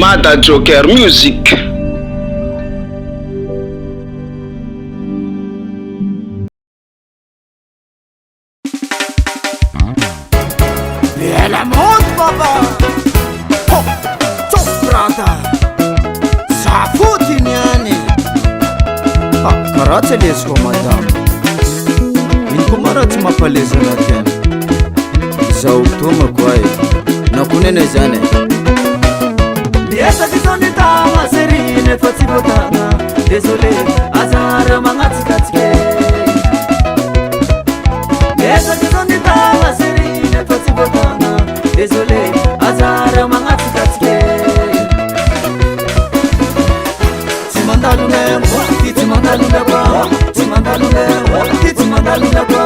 Mada Joker Music. Ela monte baba. Ho, top brother. Safuti niani. Ha, karate lesko madam. Inkumarati mapaleza na tena. Zautuma kwai. Na kunene jane. Essa visão de tama serine fati botana. Désolé, azar mangati katike. Essa visão de tama serine fati botana. Désolé, azar mangati katike. Timandalu nembo, timandalu nembo, timandalu nembo, timandalu nembo,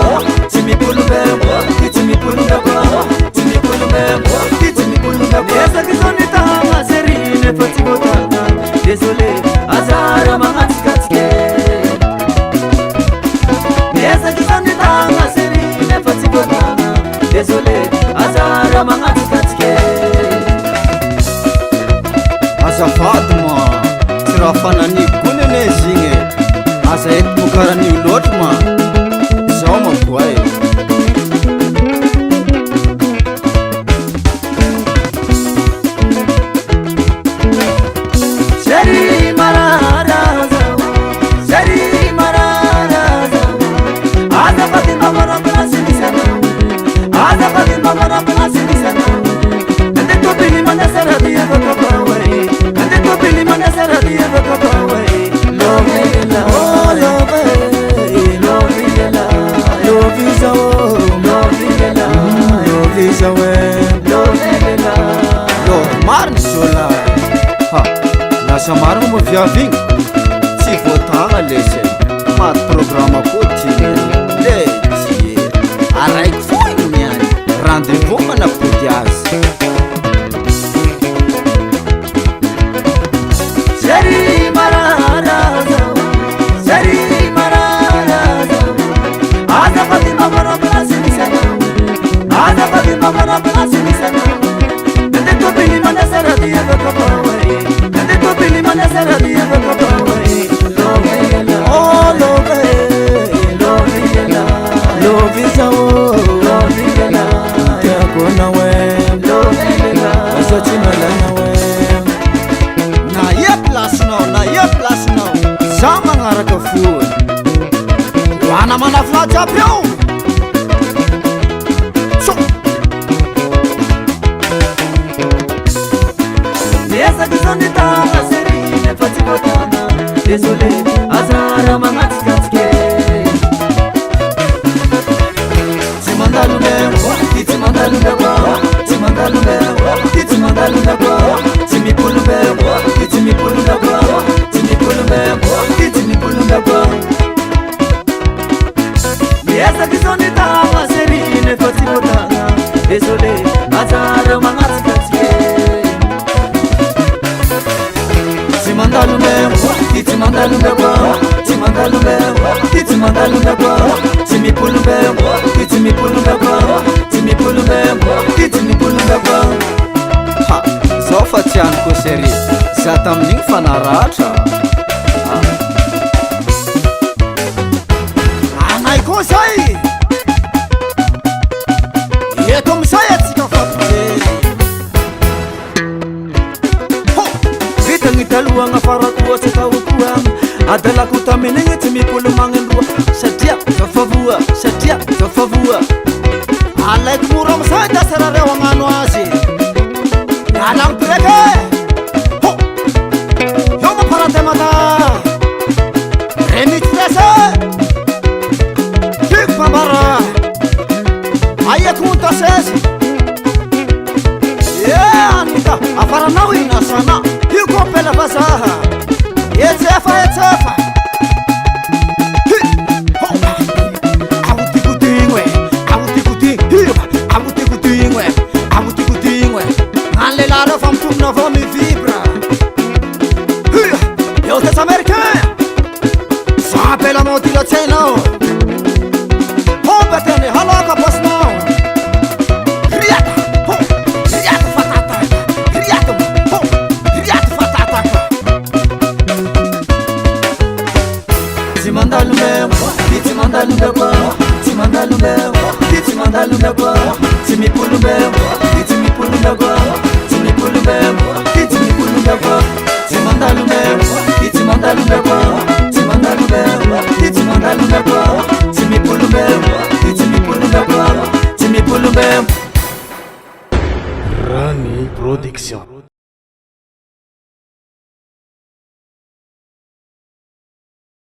timipulu nembo, timipulu nembo, timipulu nembo, timipulu nembo. Essa visão de tama serine fati botana. Désolé, azar mangati katike. Essa visão de tama serine fati botana. Désolé, azar mangati katike. Azafady ma Rafanani kunene zinge asa et mukarani lot ma zoma kwai Shari marara Shari marara Aza patin mamara plasini sana Aza patin mamara plasini sana Ande to bili mana saradi eva kapawai Ande to bili mana saradi eva kapawai Love ila oh love love ila love is a love ila love is a love ila love marni sola ha na samarno mo viaving si votara lese mat programa quotidiano leti arai foi niani rendez-vous na podias Shari marara Shari marara Aza pati mamara plasini sana Aza pati mamara plasini sana Nende to bili mana saradi eva kapawai Nende to bili mana saradi eva kapawai Love ila oh love love ila love is a love ila ya kona we love ila asa chimala na we na ye plus now sama ngaraka fuwe wana mana flata pyo so essa visão de tama serine fati botana désolé azara mangati katike timandalu nembo timandalu nembo timandalu nembo timandalu nembo timipulu nembo timipulu nembo timipulu nembo timipulu nembo essa visão de tama serine fati botana désolé azara mangati katike timandalu nembo timandalu nembo timandalu nembo timandalu nembo timipulu nembo timipulu nembo timipulu nembo timipulu nembo ha zao fa tiany ko seri za tamin'igny fa naratra anay ko zay eto amizay atsika fapijery vitagny talohagna farakoatsy taokoa adalako tamin'igny tsy mipolo magnandroa satria zafavoa alaiko moro amizay da sarareo agnano azy alagny breke ho eo mamparademata remitrese hiko fambara aiako montasezy e anita afaranao inasana hiko ampela vazaha etsefa Amutikudingwe Anlelara fam tumna vami vibra Eu des américains Sabe la motivazione Hobbetene halaka posno Riata Timandalumemo, Timandalumemo, Timandalumemo, Timandalumemo, Timipulumemo, Timipulumemo, Timipulumemo, Timipulumemo, Timandalumemo, Timandalumemo, Timandalumemo, Timandalumemo, Timipulumemo, Timipulumemo, Timipulumemo. Rani Production.